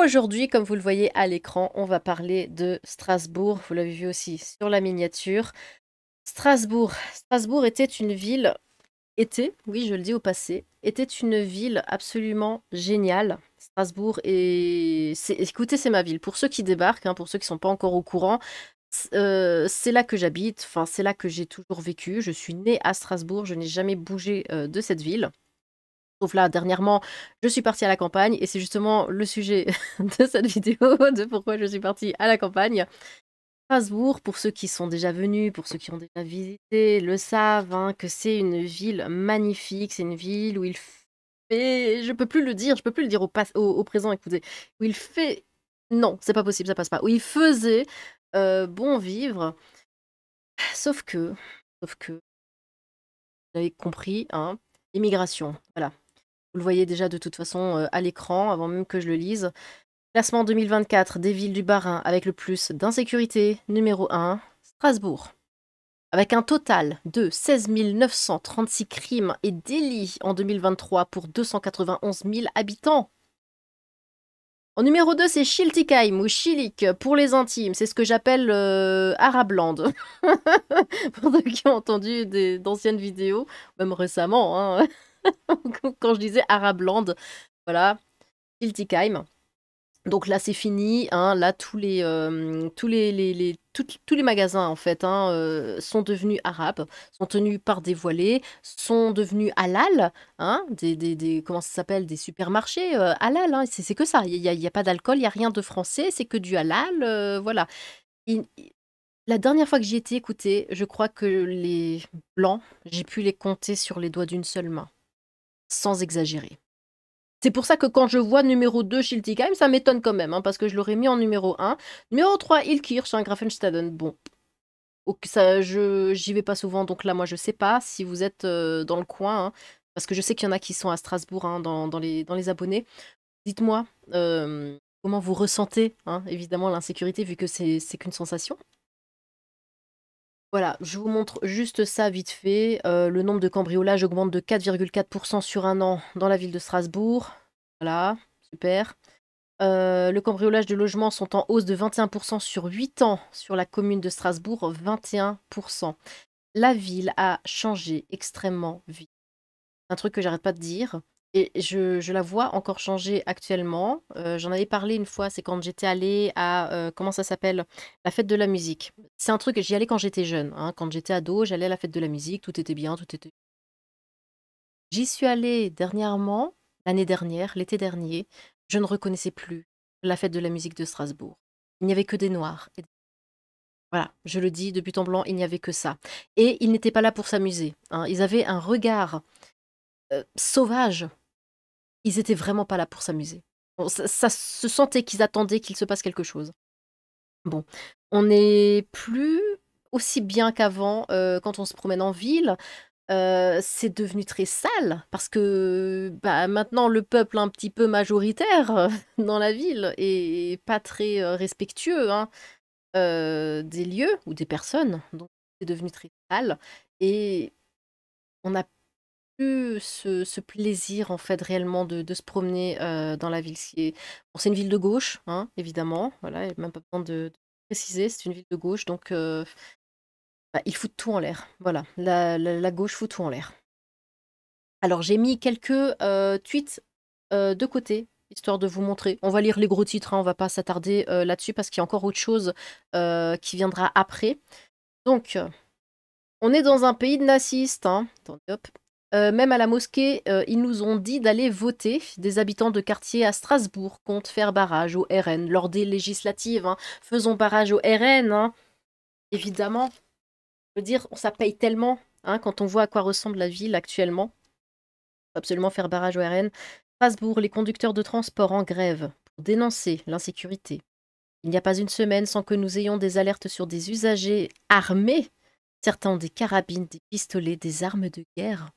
Aujourd'hui, comme vous le voyez à l'écran, on va parler de Strasbourg. Vous l'avez vu aussi sur la miniature. Strasbourg était une ville, oui, je le dis au passé, était une ville absolument géniale. Strasbourg écoutez, c'est ma ville. Pour ceux qui débarquent, hein, pour ceux qui sont pas encore au courant, c'est là que j'habite. Enfin, c'est là que j'ai toujours vécu. Je suis née à Strasbourg. Je n'ai jamais bougé de cette ville. Sauf là, dernièrement, je suis partie à la campagne et c'est justement le sujet de cette vidéo, de pourquoi je suis partie à la campagne. Strasbourg, pour ceux qui sont déjà venus, pour ceux qui ont déjà visité, le savent, hein, que c'est une ville magnifique. C'est une ville où il fait... Je peux plus le dire, je peux plus le dire au présent, écoutez. Où il fait... Non, c'est pas possible, ça passe pas. Où il faisait bon vivre. Sauf que, vous avez compris, hein, immigration, voilà. Vous le voyez déjà de toute façon à l'écran, avant même que je le lise. Classement 2024 des villes du Bas-Rhin avec le plus d'insécurité. Numéro 1, Strasbourg. Avec un total de 16 936 crimes et délits en 2023 pour 291 000 habitants. En numéro 2, c'est Schiltigheim ou Schilik pour les intimes. C'est ce que j'appelle Arabland. Pour ceux qui ont entendu d'anciennes vidéos, même récemment, hein, quand je disais Arabland, voilà, Schiltigheim. Donc là, c'est fini, hein, là, tous les magasins, en fait, hein, sont devenus arabes, sont tenus par des voilés, sont devenus halal, hein, comment ça s'appelle, des supermarchés halal, hein, c'est que ça, il y a pas d'alcool, il n'y a rien de français, c'est que du halal, voilà. La dernière fois que j'y étais, écoutez, je crois que les blancs, j'ai pu les compter sur les doigts d'une seule main, sans exagérer. C'est pour ça que quand je vois numéro 2 Schiltigheim, ça m'étonne quand même, hein, parce que je l'aurais mis en numéro 1. Numéro 3, Ilkirch, hein, Grafenstaden. Bon, j'y vais pas souvent, donc là, moi, je sais pas si vous êtes dans le coin, hein, parce que je sais qu'il y en a qui sont à Strasbourg, hein, dans les abonnés. Dites-moi comment vous ressentez, hein, évidemment, l'insécurité, vu que c'est qu'une sensation. Voilà, je vous montre juste ça vite fait. Le nombre de cambriolages augmente de 4,4% sur un an dans la ville de Strasbourg. Voilà, super. Le cambriolage de logements sont en hausse de 21% sur 8 ans sur la commune de Strasbourg, 21%. La ville a changé extrêmement vite. Un truc que j'arrête pas de dire. Et je la vois encore changer actuellement. J'en avais parlé une fois, c'est quand j'étais allée à, comment ça s'appelle? La fête de la musique. C'est un truc, j'y allais quand j'étais jeune, hein. Quand j'étais ado, j'allais à la fête de la musique, tout était bien, tout était... J'y suis allée dernièrement, l'année dernière, l'été dernier. Je ne reconnaissais plus la fête de la musique de Strasbourg. Il n'y avait que des noirs. Voilà, je le dis, de but en blanc, il n'y avait que ça. Et ils n'étaient pas là pour s'amuser, hein. Ils avaient un regard sauvage. Ils étaient vraiment pas là pour s'amuser. Bon, ça se sentait qu'ils attendaient qu'il se passe quelque chose. Bon, on n'est plus aussi bien qu'avant quand on se promène en ville. C'est devenu très sale parce que bah, maintenant le peuple un petit peu majoritaire dans la ville est pas très respectueux, hein, des lieux ou des personnes. Donc c'est devenu très sale et on n'a plus ce plaisir en fait réellement de se promener dans la ville. Bon, c'est une ville de gauche, hein, évidemment. Voilà, il n'y a même pas besoin de préciser, c'est une ville de gauche, donc bah, ils foutent tout en l'air. Voilà, la gauche fout tout en l'air. Alors j'ai mis quelques tweets de côté, histoire de vous montrer. On va lire les gros titres, hein, on va pas s'attarder là-dessus parce qu'il y a encore autre chose qui viendra après. Donc, on est dans un pays de nazistes, hein. Attendez, hop. Même à la mosquée, ils nous ont dit d'aller voter. Des habitants de quartier à Strasbourg comptent faire barrage au RN lors des législatives, hein. Faisons barrage au RN, hein. Évidemment. Je veux dire, ça paye tellement, hein, quand on voit à quoi ressemble la ville actuellement. Absolument faire barrage au RN. Strasbourg, les conducteurs de transport en grève pour dénoncer l'insécurité. Il n'y a pas une semaine sans que nous ayons des alertes sur des usagers armés. Certains ont des carabines, des pistolets, des armes de guerre.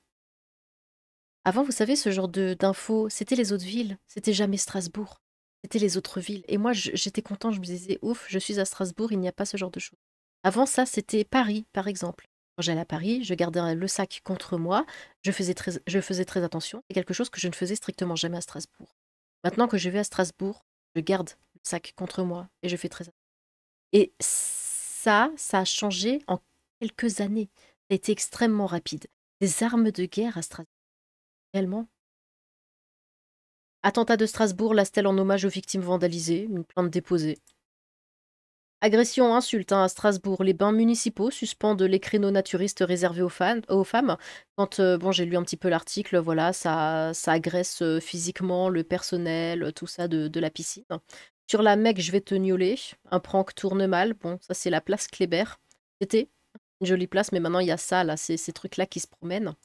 Avant, vous savez, ce genre d'infos, c'était les autres villes, c'était jamais Strasbourg. C'était les autres villes. Et moi, j'étais content, je me disais, ouf, je suis à Strasbourg, il n'y a pas ce genre de choses. Avant ça, c'était Paris, par exemple. Quand j'allais à Paris, je gardais le sac contre moi, je faisais très attention. C'est quelque chose que je ne faisais strictement jamais à Strasbourg. Maintenant que je vais à Strasbourg, Je garde le sac contre moi et je fais très attention. Et ça a changé en quelques années. Ça a été extrêmement rapide. Des armes de guerre à Strasbourg, réellement. Attentat de Strasbourg, la stèle en hommage aux victimes vandalisées, une plainte déposée. Agression, insulte à Strasbourg, les bains municipaux suspendent les créneaux naturistes réservés aux femmes. Quand bon, j'ai lu un petit peu l'article, voilà, ça agresse physiquement le personnel, tout ça de la piscine. Sur la Mecque, je vais te gnauler. Un prank tourne mal. Bon, ça c'est la place Kléber. C'était une jolie place, mais maintenant il y a ça, là, ces trucs-là qui se promènent.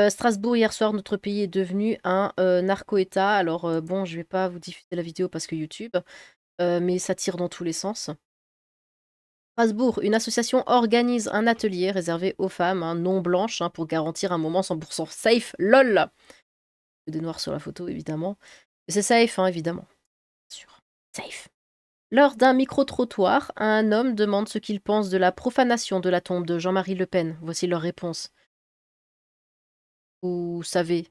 Strasbourg, hier soir, notre pays est devenu un narco-État. Alors bon, je vais pas vous diffuser la vidéo parce que YouTube, mais ça tire dans tous les sens. Strasbourg, une association organise un atelier réservé aux femmes non blanches pour garantir un moment 100% safe. LOL. Des noirs sur la photo, évidemment. C'est safe, évidemment. Bien sûr. Safe. Lors d'un micro-trottoir, un homme demande ce qu'il pense de la profanation de la tombe de Jean-Marie Le Pen. Voici leur réponse. Vous savez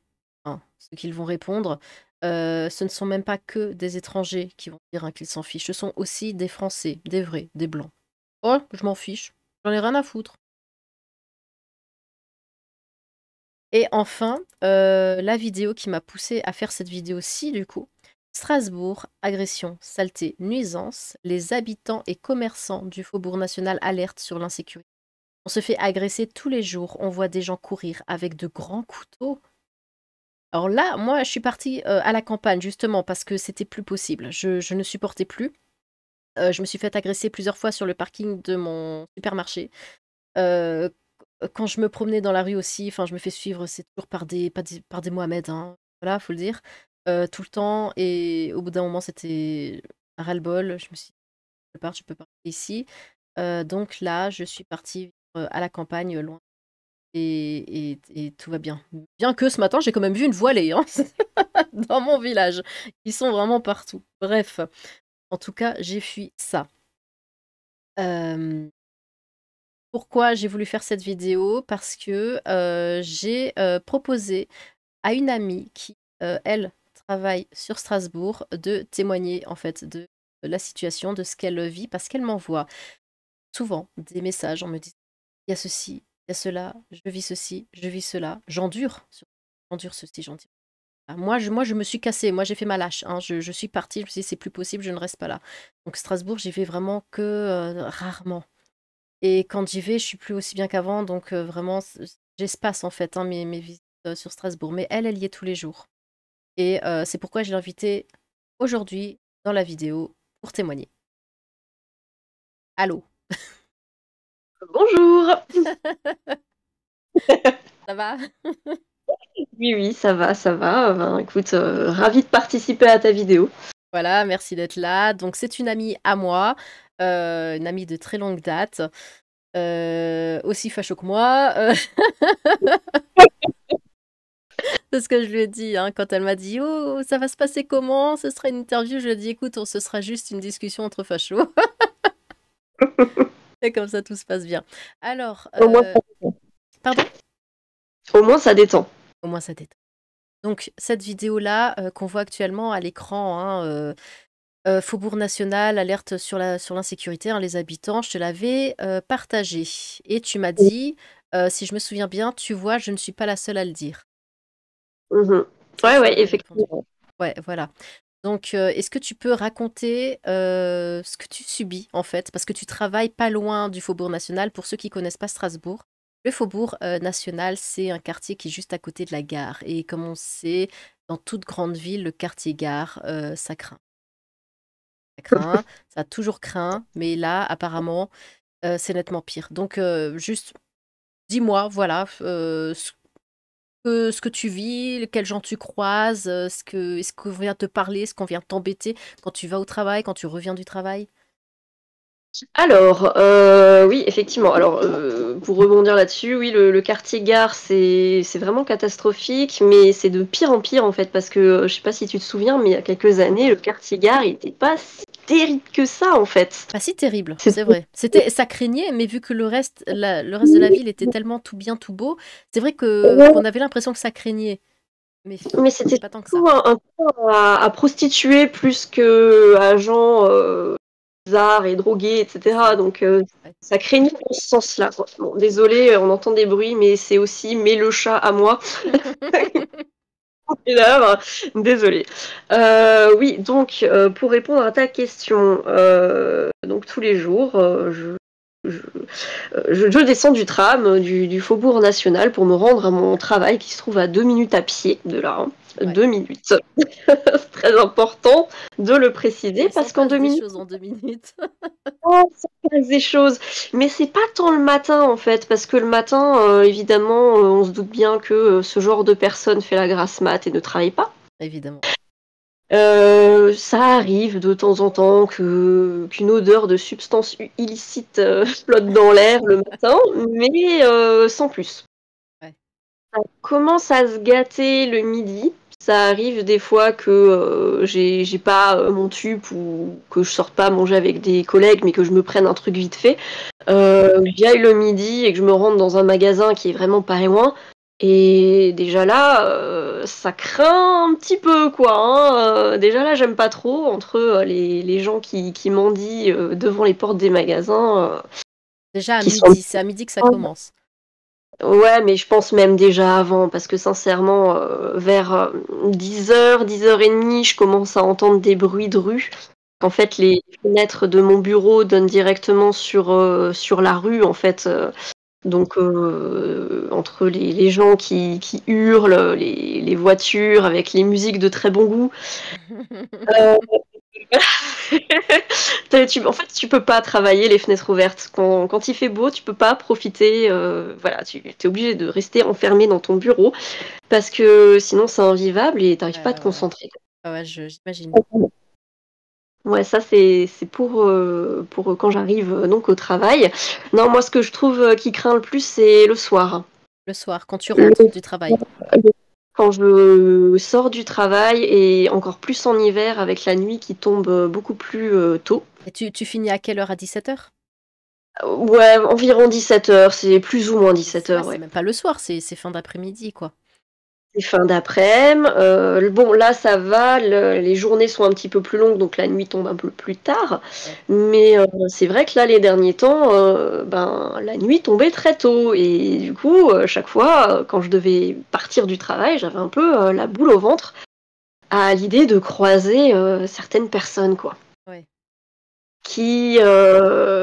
ce qu'ils vont répondre. Ce ne sont même pas que des étrangers qui vont dire qu'ils s'en fichent. Ce sont aussi des Français, des vrais, des blancs. Oh, je m'en fiche. J'en ai rien à foutre. Et enfin, la vidéo qui m'a poussée à faire cette vidéo-ci, du coup. Strasbourg, agression, saleté, nuisance. Les habitants et commerçants du Faubourg National alertent sur l'insécurité. On se fait agresser tous les jours. On voit des gens courir avec de grands couteaux. Alors là, moi, je suis partie à la campagne, justement, parce que c'était plus possible. Je ne supportais plus. Je me suis fait agresser plusieurs fois sur le parking de mon supermarché. Quand je me promenais dans la rue aussi, enfin, je me fais suivre, c'est toujours par des Mohamed, voilà, faut le dire, tout le temps. Et au bout d'un moment, c'était un ras-le-bol. Je me suis dit, je peux partir ici. Donc là, je suis partie à la campagne, loin. Et tout va bien. Bien que ce matin, j'ai quand même vu une voilée dans mon village. Ils sont vraiment partout. Bref, en tout cas, j'ai fui ça. Pourquoi j'ai voulu faire cette vidéo? Parce que j'ai proposé à une amie qui, elle, travaille sur Strasbourg, de témoigner en fait de la situation, de ce qu'elle vit, parce qu'elle m'envoie souvent des messages en me disant il y a ceci, il y a cela, je vis ceci, je vis cela, j'endure ceci, j'endure. Moi, je me suis cassée, moi j'ai fait ma lâche, je suis partie, je me suis dit c'est plus possible, je ne reste pas là. Donc Strasbourg, j'y vais vraiment que rarement. Et quand j'y vais, je suis plus aussi bien qu'avant, donc vraiment, j'espace en fait mes visites sur Strasbourg. Mais elle y est tous les jours. Et c'est pourquoi je l'ai invitée aujourd'hui dans la vidéo pour témoigner. Allô? Bonjour. Ça va? Oui, oui, ça va, ça va. Ben, écoute, ravie de participer à ta vidéo. Voilà, merci d'être là. Donc c'est une amie à moi, une amie de très longue date, aussi facho que moi. C'est ce que je lui ai dit quand elle m'a dit oh, ça va se passer comment? Ce sera une interview. Je lui ai dit écoute, ce sera juste une discussion entre fachos. Et comme ça, tout se passe bien. Alors, Au moins, ça détend. pardon? Au moins, ça détend. Au moins, ça détend. Donc, cette vidéo-là qu'on voit actuellement à l'écran, Faubourg National, alerte sur l'insécurité, les habitants, je te l'avais partagée. Et tu m'as dit, si je me souviens bien, tu vois, je ne suis pas la seule à le dire. Mhm. Ça, Ouais, tu ouais, m'avais répondu. effectivement. Ouais, voilà. Donc, est-ce que tu peux raconter ce que tu subis, en fait? Parce que tu travailles pas loin du Faubourg National. Pour ceux qui connaissent pas Strasbourg, le Faubourg National, c'est un quartier qui est juste à côté de la gare. Et comme on sait, dans toute grande ville, le quartier gare, ça craint. Ça craint, ça a toujours craint, mais là, apparemment, c'est nettement pire. Donc, juste, dis-moi, voilà, ce que tu vis, quels gens tu croises, est-ce qu'on vient te parler, est-ce qu'on vient t'embêter quand tu vas au travail, quand tu reviens du travail? Alors, oui, effectivement. Alors, pour rebondir là-dessus, oui, le quartier gare, c'est vraiment catastrophique, mais c'est de pire en pire, en fait, parce que, je sais pas si tu te souviens, mais il y a quelques années, le quartier gare, il était pas si terrible que ça, en fait. Pas si terrible, c'est C'était vrai. Ça craignait, mais vu que le reste de la ville était tellement tout bien, tout beau, c'est vrai que qu'on avait l'impression que ça craignait. Mais Mais c'était pas tant que ça. surtout un corps à prostituer plus que agent bizarre et drogué, C'est etc. ça. Donc Ouais. ça craignait dans ce sens-là, quoi. Bon, désolé, on entend des bruits, mais c'est aussi mais le chat à moi. Et là, désolé. Oui, donc pour répondre à ta question, donc tous les jours, je, je descends du tram du Faubourg National pour me rendre à mon travail qui se trouve à 2 minutes à pied de là. Hein. Ouais. 2 minutes. C'est très important de le préciser Il s'en parce qu'en passe deux des minutes, choses en 2 minutes. oh, ça se passe des choses. Mais c'est pas tant le matin en fait, parce que le matin, évidemment, on se doute bien que ce genre de personne fait la grasse mat et ne travaille pas. Évidemment. Ça arrive de temps en temps qu'une odeur de substance illicite flotte dans l'air le matin, mais sans plus. Ouais. Ça commence à se gâter le midi. Ça arrive des fois que j'ai pas mon tube ou que je sors pas manger avec des collègues, mais que je me prenne un truc vite fait. J'y aille le midi et que je me rende dans un magasin qui est vraiment pas loin. Et déjà là, ça craint un petit peu, quoi. Hein. Déjà là, j'aime pas trop entre les gens qui mendient devant les portes des magasins, Déjà à qui sont... midi, c'est à midi que ça commence. Ouais, mais je pense même déjà avant, parce que sincèrement, vers 10h, 10h30, je commence à entendre des bruits de rue. En Ouais. fait, les fenêtres de mon bureau donnent directement sur la rue, en fait. Donc, entre les gens qui hurlent, les voitures avec les musiques de très bon goût. Euh, en fait, tu peux pas travailler les fenêtres ouvertes. Quand il fait beau, tu peux pas profiter. Voilà, tu es obligé de rester enfermé dans ton bureau parce que sinon c'est invivable et t'arrives Ouais, pas à ouais, te ouais. concentrer. Ah ouais, j'imagine. Ouais, ça c'est pour quand j'arrive donc au travail. Non, moi ce que je trouve qui craint le plus, c'est le soir. Le soir, quand tu Le rentres du travail. Quand je sors du travail et encore plus en hiver avec la nuit qui tombe beaucoup plus tôt. Et tu finis à quelle heure? À 17h? Ouais, environ 17h, c'est plus ou moins Ouais, 17h, c'est ouais. même pas le soir, c'est fin d'après-midi, quoi. C'est fin d'après-midi. Bon, là, ça va, les journées sont un petit peu plus longues, donc la nuit tombe un peu plus tard. Ouais. Mais c'est vrai que là, les derniers temps, ben, la nuit tombait très tôt. Et du coup, chaque fois, quand je devais partir du travail, j'avais un peu la boule au ventre à l'idée de croiser certaines personnes, quoi. Ouais. Qui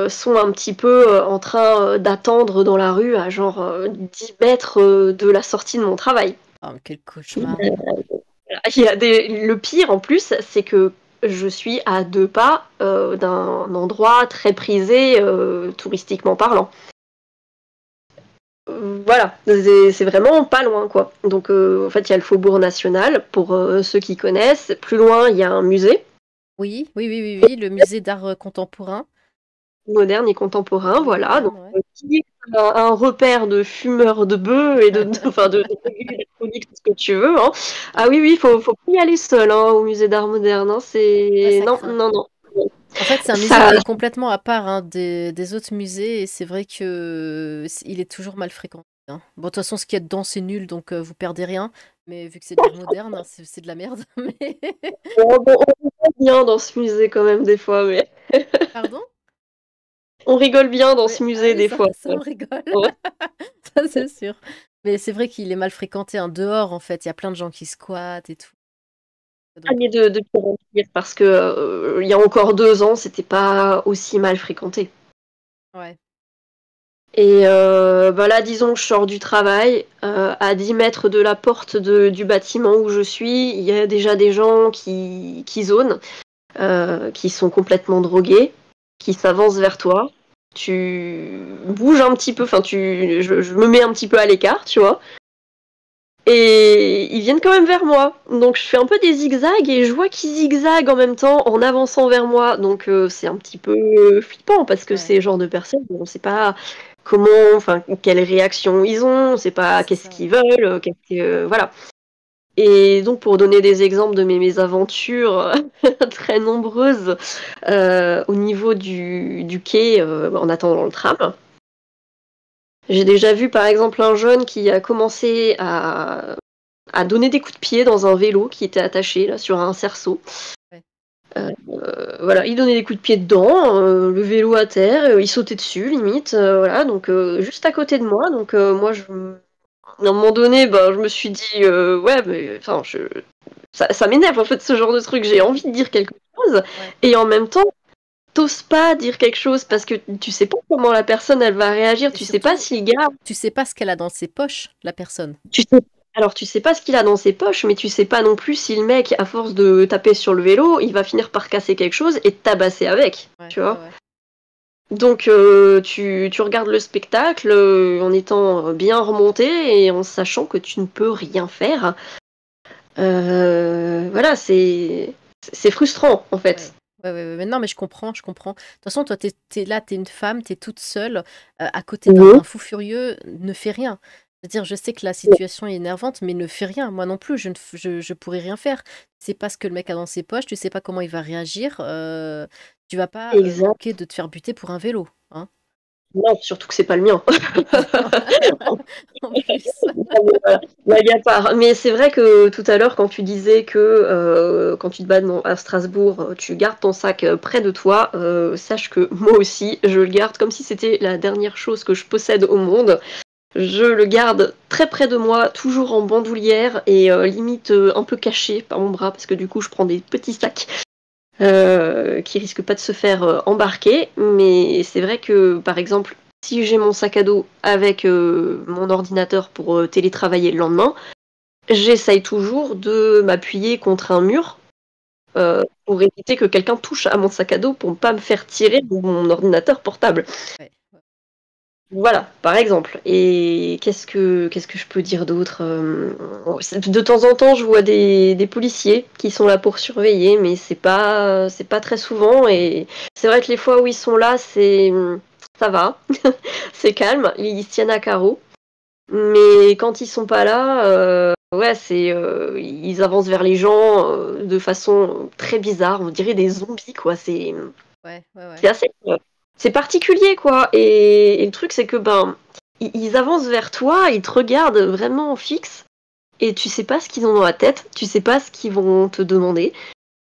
sont un petit peu en train d'attendre dans la rue à genre 10 mètres de la sortie de mon travail. Oh, mais quel cauchemar. Le pire en plus, c'est que je suis à 2 pas d'un endroit très prisé touristiquement parlant. Voilà, c'est vraiment pas loin quoi. Donc en fait il y a le Faubourg National pour ceux qui connaissent. Plus loin il y a un musée Oui, oui, oui, oui, oui, le musée d'art contemporain. moderne et contemporain, Oui, voilà. Donc, moderne, ouais. qui est un repère de fumeurs de bœufs et enfin, de régules alcooliques, tout ce que tu veux. Hein. Ah Ouais. oui, oui, faut pas y aller seul hein, au musée d'art moderne. Hein. Ouais, C'est ça non, craint. non, non. En fait, c'est un musée Ça, qui est complètement à part hein, des autres musées et c'est vrai que il est toujours mal fréquenté. Hein. Bon, de toute façon, ce qu'il y a dedans, c'est nul, donc vous perdez rien. Mais vu que c'est de l'art moderne, hein, c'est de la merde. Mais... on rigole bien dans ce musée quand même des fois, mais Pardon? on rigole bien dans Oui, ce ah musée oui, des ça, fois. ça on rigole. Ouais. Ça, c'est sûr. Mais c'est vrai qu'il est mal fréquenté hein, dehors, en fait. Il y a plein de gens qui squattent et tout. Ah, Donc, mais de pire en pire, parce que il y a encore 2 ans, c'était pas aussi mal fréquenté. ouais. Et bah là, disons que je sors du travail, à 10 mètres de la porte du bâtiment où je suis, il y a déjà des gens qui zonent, qui sont complètement drogués, qui s'avancent vers toi. Tu bouges un petit peu, enfin, je me mets un petit peu à l'écart, tu vois. Et ils viennent quand même vers moi. Donc je fais un peu des zigzags et je vois qu'ils zigzaguent en même temps en avançant vers moi. Donc c'est un petit peu flippant parce que Ouais, c'est le genre de personnes, on ne sait pas comment, enfin quelle réaction ils ont, on ne sait ouais, pas c'est qu'est-ce ça. qu'ils veulent, voilà. Et donc pour donner des exemples de mes mésaventures très nombreuses au niveau du quai en attendant le tram. J'ai déjà vu par exemple un jeune qui a commencé à a donné des coups de pied dans un vélo qui était attaché là sur un cerceau. Ouais. Voilà, il donnait des coups de pied dedans, le vélo à terre, il sautait dessus limite, voilà, donc juste à côté de moi. Donc moi, à un moment donné, ben, je me suis dit, ouais, mais enfin, ça m'énerve en fait ce genre de truc. J'ai envie de dire quelque chose, Ouais. et en même temps, t'oses pas dire quelque chose parce que tu sais pas comment la personne elle va réagir, Et tu sais pas surtout, si le gars, tu sais pas ce qu'elle a dans ses poches, la personne. tu sais, alors tu sais pas ce qu'il a dans ses poches, mais tu sais pas non plus si le mec, à force de taper sur le vélo, il va finir par casser quelque chose et te tabasser avec, Ouais, tu ouais, vois. ouais. Donc tu regardes le spectacle en étant bien remonté et en sachant que tu ne peux rien faire. Voilà, c'est frustrant en Ouais. fait. Ouais, ouais, ouais, mais non, mais je comprends, je comprends. De toute façon, toi, t'es là, t'es une femme, t'es toute seule, à côté Oui. d'un fou furieux, ne fais rien. C'est-à-dire, je sais que la situation est énervante, mais ne fais rien. Moi non plus, je pourrais rien faire. Tu sais pas ce que le mec a dans ses poches, tu sais pas comment il va réagir. Tu vas pas Exact. manquer de te faire buter pour un vélo, hein. Non, surtout que c'est pas le mien. En plus. Voilà, blague à part. Mais c'est vrai que tout à l'heure, quand tu disais que quand tu te bats à Strasbourg, tu gardes ton sac près de toi, sache que moi aussi, je le garde comme si c'était la dernière chose que je possède au monde. Je le garde très près de moi, toujours en bandoulière et limite un peu caché par mon bras, parce que du coup, je prends des petits sacs qui risquent pas de se faire embarquer. Mais c'est vrai que, par exemple, si j'ai mon sac à dos avec mon ordinateur pour télétravailler le lendemain, j'essaye toujours de m'appuyer contre un mur pour éviter que quelqu'un touche à mon sac à dos pour ne pas me faire tirer mon ordinateur portable. Ouais. Voilà, par exemple. Et qu'est-ce que je peux dire d'autre de temps en temps, je vois des policiers qui sont là pour surveiller, mais c'est pas très souvent. Et c'est vrai que les fois où ils sont là, ça va, c'est calme, ils se tiennent à carreau. Mais quand ils sont pas là, ouais, ils avancent vers les gens de façon très bizarre. On dirait des zombies, quoi. Ouais, ouais, ouais. C'est assez, c'est particulier, quoi. Et le truc, c'est que ben, ils avancent vers toi, ils te regardent vraiment fixe, et tu sais pas ce qu'ils ont dans la tête, tu sais pas ce qu'ils vont te demander.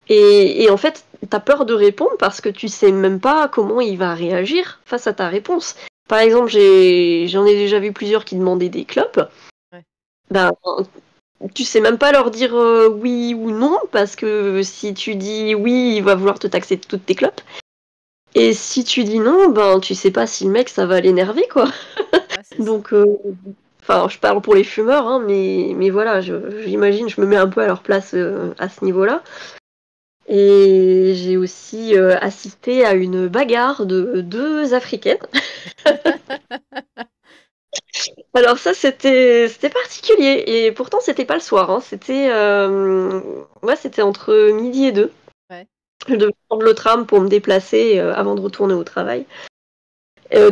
Et en fait, t'as peur de répondre parce que tu sais même pas comment il va réagir face à ta réponse. Par exemple, j'en ai déjà vu plusieurs qui demandaient des clopes. Ouais. Ben, tu sais même pas leur dire oui ou non, parce que si tu dis oui, il va vouloir te taxer de toutes tes clopes. Et si tu dis non, ben tu sais pas si le mec ça va l'énerver, quoi. Ouais, c'est ça. Donc, enfin, je parle pour les fumeurs, hein, mais voilà, j'imagine, je me mets un peu à leur place à ce niveau-là. Et j'ai aussi assisté à une bagarre de deux Africaines. Alors ça, c'était particulier. Et pourtant, c'était pas le soir, hein. Ouais, c'était entre midi et deux. Ouais. Je devais prendre le tram pour me déplacer avant de retourner au travail.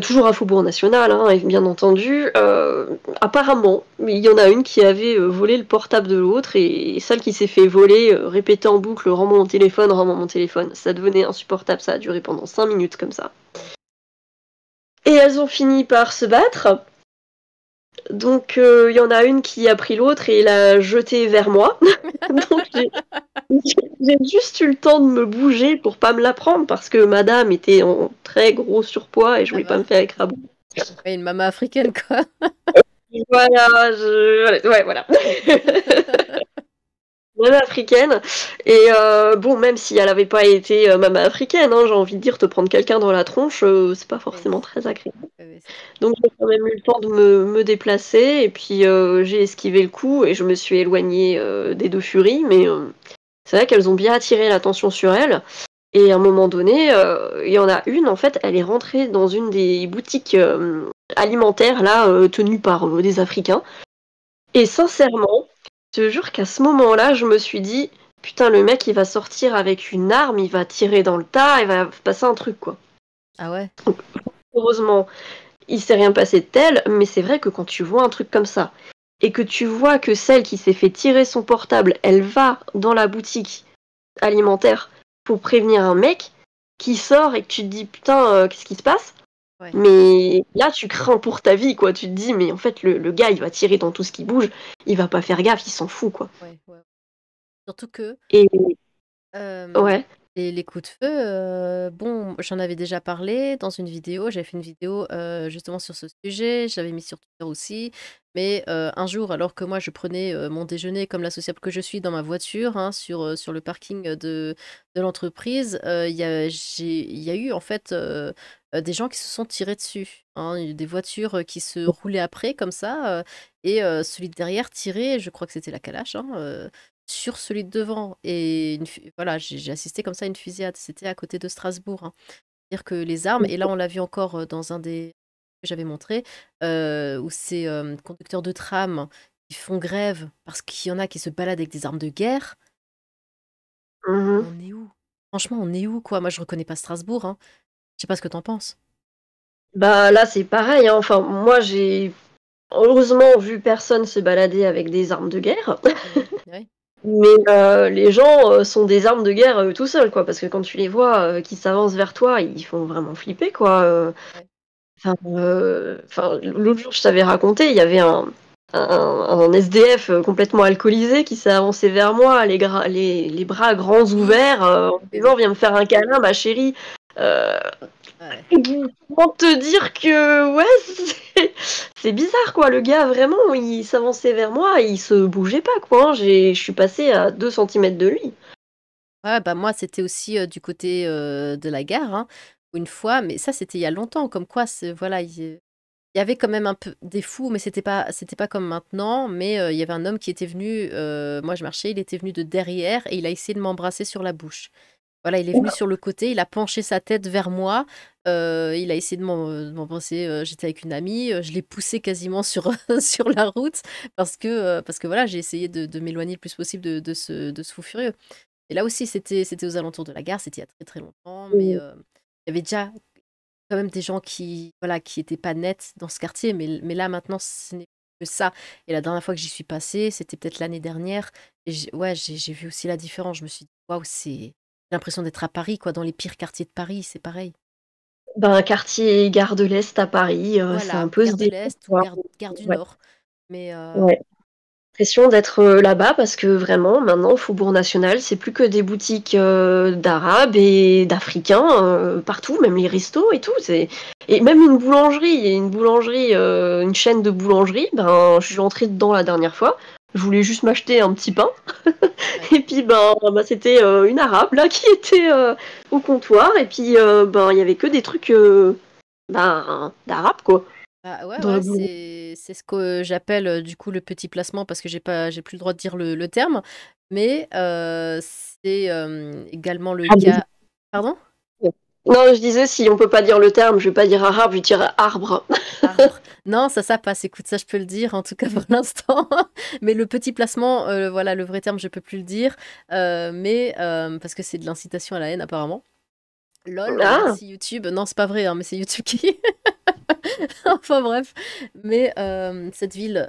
Toujours à Faubourg National, hein, et bien entendu. Apparemment, il y en a une qui avait volé le portable de l'autre, et celle qui s'est fait voler répétait en boucle rends-moi mon téléphone, rends-moi mon téléphone. Ça devenait insupportable, ça a duré pendant 5 minutes comme ça. Ouais. Et elles ont fini par se battre. Donc il y en a une qui a pris l'autre et l'a jetée vers moi. Donc j'ai juste eu le temps de me bouger pour pas me la prendre parce que madame était en très gros surpoids et je Ça voulais pas va. me faire écrabousser. Ouais, une maman africaine, quoi. Voilà, ouais, voilà. Maman africaine. Et bon, même si elle avait pas été maman africaine, hein, j'ai envie de dire, te prendre quelqu'un dans la tronche, c'est pas Oui. forcément très agréable. Oui, oui, c'est ça. Donc j'ai quand même eu le temps de me déplacer et puis j'ai esquivé le coup et je me suis éloignée des deux furies, mais c'est vrai qu'elles ont bien attiré l'attention sur elles. Et à un moment donné, il y en a une, en fait, elle est rentrée dans une des boutiques alimentaires là tenues par des Africains. Et sincèrement, je te jure qu'à ce moment-là, je me suis dit, putain, le mec, il va sortir avec une arme, il va tirer dans le tas, il va passer un truc, quoi. Ah ouais? Heureusement, il s'est rien passé de tel, mais c'est vrai que quand tu vois un truc comme ça, et que tu vois que celle qui s'est fait tirer son portable, elle va dans la boutique alimentaire pour prévenir un mec qui sort et que tu te dis, putain, qu'est-ce qui se passe? Ouais, Mais là, tu crains pour ta vie, quoi. Tu te dis, mais en fait, le gars, il va tirer dans tout ce qui bouge. Il va pas faire gaffe, il s'en fout, quoi. ouais, ouais. Surtout que Et euh, ouais. les coups de feu, bon, j'en avais déjà parlé dans une vidéo. J'avais fait une vidéo justement sur ce sujet. Je l'avais mis sur Twitter aussi. Mais un jour, alors que moi, je prenais mon déjeuner comme la sociable que je suis dans ma voiture, hein, sur le parking de l'entreprise, il y a eu en fait des gens qui se sont tirés dessus, hein. Il y a eu des voitures qui se roulaient après comme ça, et celui de derrière tirait, je crois que c'était la calache, hein, sur celui de devant. Et voilà, j'ai assisté comme ça à une fusillade. C'était à côté de Strasbourg, hein. C'est-à-dire que les armes, et là on l'a vu encore dans un des que j'avais montré, où ces conducteurs de tram qui font grève parce qu'il y en a qui se baladent avec des armes de guerre. Mhm. On est où? Franchement, on est où, quoi? Moi, je reconnais pas Strasbourg, hein. Je sais pas ce que t'en penses. Bah là, c'est pareil, hein. Enfin, moi, j'ai heureusement vu personne se balader avec des armes de guerre. Ouais, Mais les gens sont des armes de guerre tout seuls, quoi. Parce que quand tu les vois qui s'avancent vers toi, ils font vraiment flipper, quoi. ouais. Enfin, l'autre jour, je t'avais raconté, il y avait un SDF complètement alcoolisé qui s'est avancé vers moi, les bras grands Oui, ouverts, en me oui, disant oui. viens me faire un câlin, ma chérie. Euh, Ouais. Comment te dire que ouais, c'est bizarre quoi. Le gars vraiment, il s'avançait vers moi, il se bougeait pas quoi, hein. Je suis passée à 2 centimètres de lui. Ouais, bah moi, c'était aussi du côté de la gare, hein, une fois, mais ça, c'était il y a longtemps, comme quoi, voilà, il y avait quand même un peu des fous, mais c'était pas comme maintenant. Mais il y avait un homme qui était venu, moi je marchais, il était venu de derrière et il a essayé de m'embrasser sur la bouche. Voilà, il est venu sur le côté, il a penché sa tête vers moi, il a essayé de m'embrasser. J'étais avec une amie, je l'ai poussé quasiment sur, sur la route parce que voilà, j'ai essayé de m'éloigner le plus possible de ce fou furieux. Et là aussi, c'était aux alentours de la gare, c'était il y a très très longtemps, mais Mmh. il y avait déjà quand même des gens qui, voilà, qui étaient pas nets dans ce quartier, mais là maintenant ce n'est que ça. Et la dernière fois que j'y suis passée, c'était peut-être l'année dernière, et ouais, j'ai vu aussi la différence. Je me suis dit, waouh, j'ai l'impression d'être à Paris, quoi, dans les pires quartiers de Paris, c'est pareil. Ben, quartier Gare de l'Est à Paris, c'est un Voilà, peu ce gare de délire l'Est ou quoi. gare du Ouais, Nord. Mais ouais. L'impression d'être là-bas parce que vraiment maintenant au Faubourg National, c'est plus que des boutiques d'arabes et d'africains partout, même les restos et tout. Et même une chaîne de boulangerie. Ben, je suis entrée dedans la dernière fois. Je voulais juste m'acheter un petit pain ouais. et puis c'était une arabe là qui était au comptoir et puis ben il y avait que des trucs d'arabes quoi Bah, ouais, dans la ouais, boulangerie. c'est ce que j'appelle du coup le petit placement parce que j'ai plus le droit de dire le terme, mais c'est également le cas. Pardon? Non, je disais, si on peut pas dire le terme, je vais pas dire arabe, je vais dire arbre. Arbre. Non, ça passe. Écoute, ça, je peux le dire, en tout cas pour l'instant. Mais le petit placement, voilà, le vrai terme, je peux plus le dire. Mais parce que c'est de l'incitation à la haine, apparemment. Lol, Ah, merci YouTube. Non, c'est pas vrai, hein, mais c'est YouTube qui. Enfin bref. Mais cette ville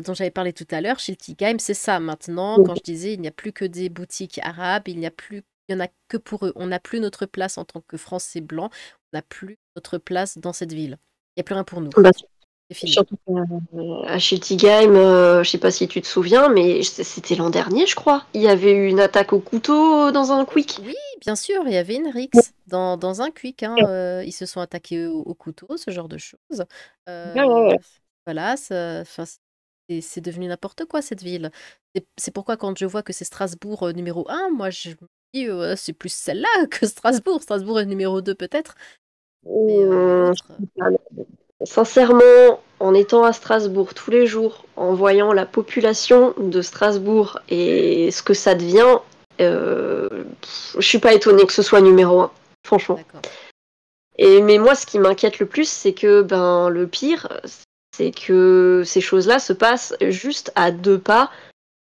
dont j'avais parlé tout à l'heure, Schiltigheim, c'est ça maintenant. Quand je disais, il n'y a plus que des boutiques arabes, il y en a que pour eux. On n'a plus notre place en tant que Français blancs. On n'a plus notre place dans cette ville. Il n'y a plus rien pour nous. bah, C'est fini. surtout à Schiltigheim, je sais pas si tu te souviens, mais c'était l'an dernier, je crois. Il y avait eu une attaque au couteau dans un quick. Oui, bien sûr, il y avait une rixe dans un quick, hein, ils se sont attaqués au couteau, ce genre de choses. Ouais, ouais, Euh, ouais. voilà, enfin, c'est devenu n'importe quoi cette ville. C'est pourquoi quand je vois que c'est Strasbourg numéro un, moi je me dis c'est plus celle-là que Strasbourg. Strasbourg est numéro 2 peut-être, mais Je l'autre, sais pas, non. Sincèrement, en étant à Strasbourg tous les jours, en voyant la population de Strasbourg et ce que ça devient, je suis pas étonnée que ce soit numéro un, franchement. d'accord. Mais moi, ce qui m'inquiète le plus, c'est que ben le pire, c'est que ces choses-là se passent juste à 2 pas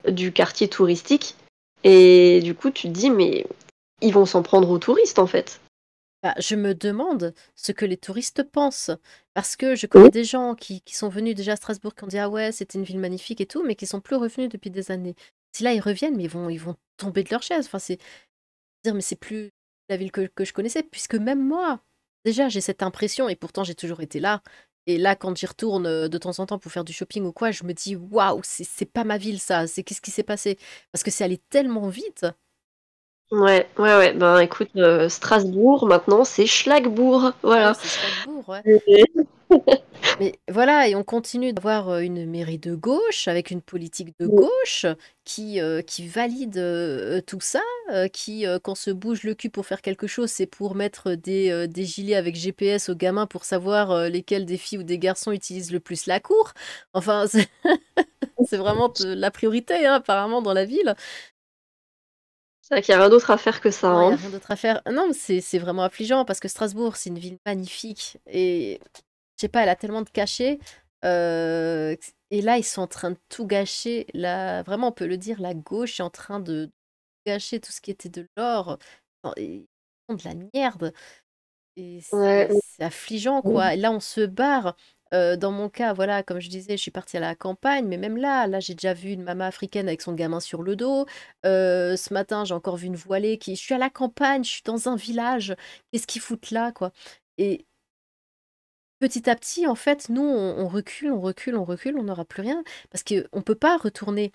du quartier touristique. Et du coup, tu te dis, mais ils vont s'en prendre aux touristes, en fait. Bah, je me demande ce que les touristes pensent. Parce que je Oui. connais des gens qui sont venus déjà à Strasbourg, qui ont dit ah ouais, c'était une ville magnifique et tout, mais qui sont plus revenus depuis des années. Si là ils reviennent, mais ils vont tomber de leur chaise. Enfin, c'est dire, mais c'est plus la ville que je connaissais, puisque même moi, déjà, j'ai cette impression et pourtant j'ai toujours été là. Et là, quand j'y retourne de temps en temps pour faire du shopping ou quoi, je me dis waouh, c'est pas ma ville ça. C'est qu'est-ce qui s'est passé? Parce que c'est allé tellement vite. Ouais, ouais, ouais. Ben écoute, Strasbourg, maintenant, c'est Schlagbourg. Ah oui, Voilà. c'est Schlagbourg, ouais. Et- Mais voilà, et on continue d'avoir une mairie de gauche, avec une politique de gauche qui valide tout ça, qui, quand se bouge le cul pour faire quelque chose, c'est pour mettre des gilets avec GPS aux gamins pour savoir lesquels des filles ou des garçons utilisent le plus la cour. Enfin, c'est vraiment la priorité, hein, apparemment, dans la ville. C'est vrai qu'il y a rien d'autre à faire que ça, Non, il n'y a hein. rien d'autre à faire. Non, mais c'est vraiment affligeant parce que Strasbourg, c'est une ville magnifique. Et je sais pas, elle a tellement de cachets. Et là, ils sont en train de tout gâcher. Vraiment, on peut le dire, la gauche est en train de gâcher tout ce qui était de l'or. Enfin, ils font de la merde. Et Ouais. c'est affligeant, quoi. Et là, on se barre. Dans mon cas, voilà, comme je disais, je suis partie à la campagne, mais même là, j'ai déjà vu une maman africaine avec son gamin sur le dos. Ce matin, j'ai encore vu une voilée qui. Je suis à la campagne, je suis dans un village. Qu'est-ce qu'ils foutent là, quoi? Et petit à petit, en fait, nous, on recule, on recule, on recule, on n'aura plus rien. Parce qu'on ne peut pas retourner.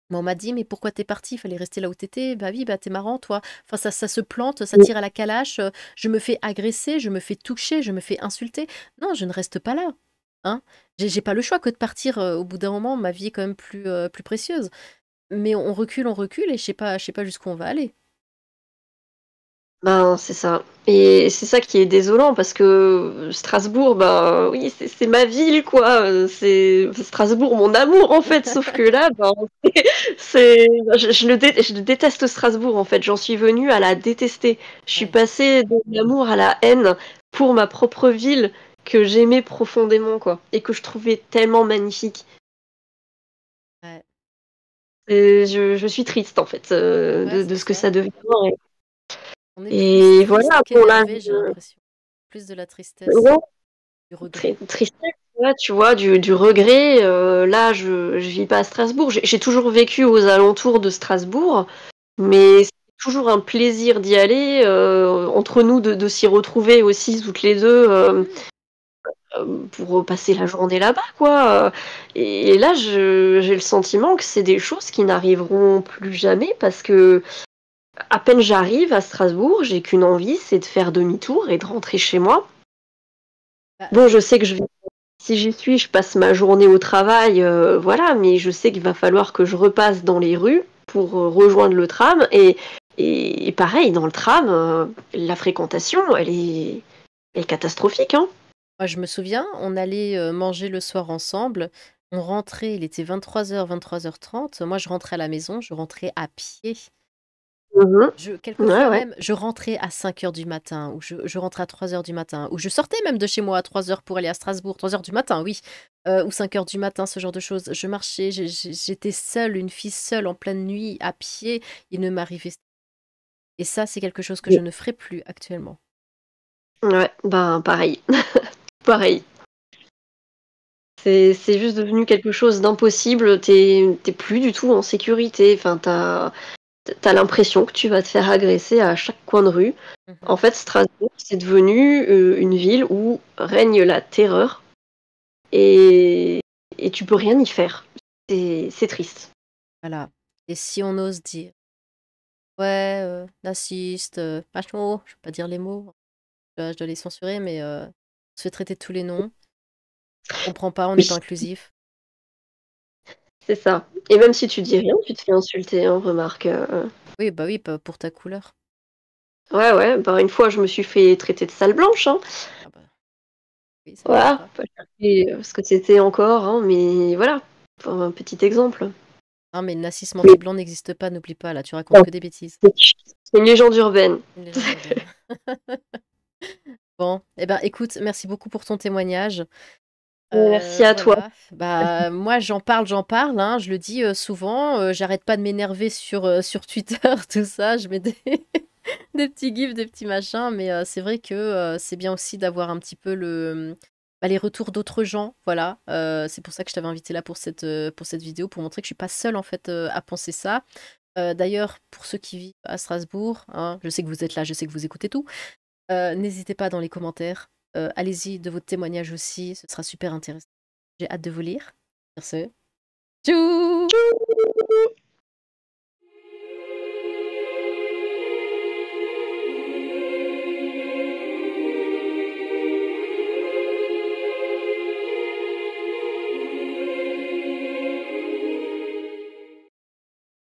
Mais on m'a dit, mais pourquoi t'es parti? Il fallait rester là où t'étais. Bah oui, bah t'es marrant, toi. Enfin, ça se plante, ça tire à la calache. Je me fais agresser, je me fais toucher, je me fais insulter. Non, je ne reste pas là. Hein? J'ai pas le choix que de partir au bout d'un moment. Ma vie est quand même plus précieuse. Mais on recule et je sais pas jusqu'où on va aller. Ben, c'est ça. Et c'est ça qui est désolant parce que Strasbourg, ben oui, c'est ma ville, quoi. C'est Strasbourg, mon amour, en fait. Sauf que là, ben, je le déteste Strasbourg, en fait. J'en suis venue à la détester. Je suis Ouais, passée de l'amour à la haine pour ma propre ville que j'aimais profondément, quoi. Et que je trouvais tellement magnifique. ouais, Et je suis triste, en fait, ouais, de c'est ce que ça. ça devient. On est plus Et voilà, triste bon, là, qu'énervé, j'ai l'impression. Plus de la tristesse, ouais, du regret. tristesse, ouais, tu vois, du regret. Là, je vis pas à Strasbourg. J'ai toujours vécu aux alentours de Strasbourg, mais c'est toujours un plaisir d'y aller. Entre nous, de s'y retrouver aussi toutes les deux Mhm. pour passer la journée là-bas, quoi. Et là, j'ai le sentiment que c'est des choses qui n'arriveront plus jamais parce que à peine j'arrive à Strasbourg, j'ai qu'une envie, c'est de faire demi-tour et de rentrer chez moi. Bah, Bon, je sais que si j'y suis, je passe ma journée au travail, voilà, mais je sais qu'il va falloir que je repasse dans les rues pour rejoindre le tram. Et pareil, dans le tram, la fréquentation, elle est catastrophique, hein. moi, je me souviens, on allait manger le soir ensemble. On rentrait, il était 23h, 23h30. Moi, je rentrais à la maison, je rentrais à pied. Mhm. Ouais, Quelquefois ouais. même, je rentrais à 5h du matin, ou je rentrais à 3h du matin, ou je sortais même de chez moi à 3h pour aller à Strasbourg, 3h du matin, oui, ou 5h du matin, ce genre de choses. Je marchais, j'étais seule, une fille seule en pleine nuit, à pied, il ne m'arrivait. Et ça, c'est quelque chose que je ne ferai plus actuellement. Ouais, ben pareil. Pareil. C'est juste devenu quelque chose d'impossible. T'es plus du tout en sécurité. Enfin, t'as l'impression que tu vas te faire agresser à chaque coin de rue. Mhm. En fait, Strasbourg, c'est devenu une ville où règne la terreur et, et tu peux rien y faire. C'est triste. Voilà. Et si on ose dire, ouais, naziste, macho, je ne vais pas dire les mots, je dois les censurer, mais on se fait traiter de tous les noms. On comprend pas, on n'est Oui, pas inclusif. c'est ça. Et même si tu dis rien, tu te fais insulter, hein, remarque. Oui, bah oui, pour ta couleur. Ouais, ouais. Bah, une fois, je me suis fait traiter de sale blanche, hein. Ah bah oui, ça m'étonne Voilà. pas. Pas chercher ce que c'était encore, hein, mais voilà. Pour un petit exemple. Non, mais le nazisme Mais anti-blanc n'existe pas, n'oublie pas, là, tu racontes bon, que des bêtises. c'est une légende urbaine. Une légende urbaine. Bon, eh ben écoute, merci beaucoup pour ton témoignage. Merci à toi. Voilà, bah moi j'en parle, hein, je le dis souvent, j'arrête pas de m'énerver sur Twitter, tout ça, je mets des, des petits gifs, des petits machins, mais c'est vrai que c'est bien aussi d'avoir un petit peu bah, les retours d'autres gens, voilà. C'est pour ça que je t'avais invité là pour cette vidéo, pour montrer que je suis pas seule en fait à penser ça. D'ailleurs, pour ceux qui vivent à Strasbourg, hein, je sais que vous êtes là, je sais que vous écoutez tout. N'hésitez pas dans les commentaires. Allez-y de votre témoignage aussi, ce sera super intéressant. J'ai hâte de vous lire. Sur ce, tchou!